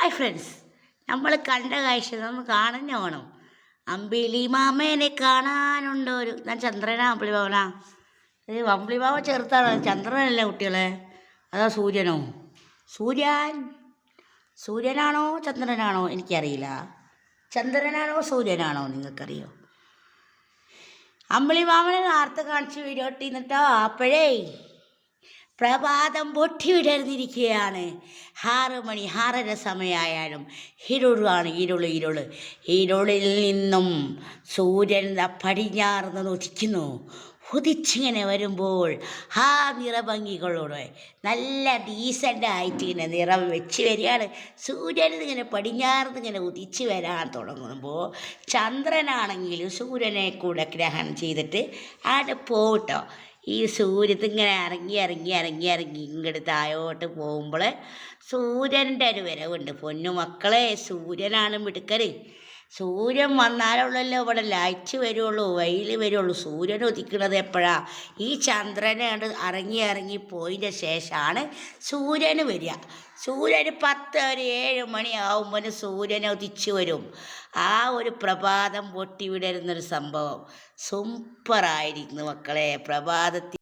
Hi friends, നമ്മൾ കണ്ട കാഴ്ച നമ്മൾ കാണുന്ന വേണം. അമ്പിളി മാമേനെ കാണാനുണ്ടോ ഞാൻ ചന്ദ്രനാ അമ്പിളി മാമനാ? അമ്പിളി മാമ ചെറുത്താണ്, ചന്ദ്രനല്ലേ കുട്ടികളെ? അതാ സൂര്യനോ? സൂര്യനാണോ ചന്ദ്രനാണോ എനിക്കറിയില്ല. ചന്ദ്രനാണോ സൂര്യനാണോ നിങ്ങൾക്കറിയോ? അമ്പിളി മാമനെ നേരത്തെ കാണിച്ച് വീഡിയോ ഇട്ടിരുന്നിട്ടോ. അപ്പോഴേ പ്രഭാതം പൊട്ടി വിടർന്നിരിക്കുകയാണ്. 6 മണി 6:30 സമയമായാലും ഇരുളാണ്, ഇരുളിൽ നിന്നും സൂര്യൻ പടിഞ്ഞാർന്ന് ഉദിക്കുന്നു. ഉദിച്ചിങ്ങനെ വരുമ്പോൾ ആ നിറഭംഗികളോടെ നല്ല ഡീസൻ്റായിട്ട് ഇങ്ങനെ നിറം വെച്ച് വരികയാണ്. സൂര്യൻ ഇങ്ങനെ പടിഞ്ഞാർന്ന് ഇങ്ങനെ ഉദിച്ച് വരാൻ തുടങ്ങുമ്പോൾ ചന്ദ്രനാണെങ്കിലും സൂര്യനെ കൂടെ ഗ്രഹണം ചെയ്തിട്ട് അവിടെ പോകട്ടോ. ഈ സൂര്യത്തിങ്ങനെ ഇറങ്ങി ഇങ്ങോട്ട് താഴോട്ട് പോകുമ്പോൾ സൂര്യൻ്റെ ഒരു വരവുണ്ട്. പൊന്നുമക്കളെ, സൂര്യനാണ് മിടുക്കര്. സൂര്യൻ വന്നാലുള്ളല്ലോ ഇവിടെ ലൈറ്റ് വരുള്ളൂ, വെയിൽ വരുള്ളൂ. സൂര്യൻ ഉദിക്കുന്നത് എപ്പോഴാണ്? ഈ ചന്ദ്രനെ കണ്ട് ഇറങ്ങി പോയതിൻ്റെ ശേഷമാണ് സൂര്യന് വരിക. സൂര്യന് 10 ഒരു 7 മണിയാവുമ്പോൾ സൂര്യനെ ഉദിച്ചു വരും. ആ ഒരു പ്രഭാതം പൊട്ടി വിടരുന്നൊരു സംഭവം സൂപ്പറായിരിക്കുന്നു മക്കളെ. പ്രഭാതത്തിൽ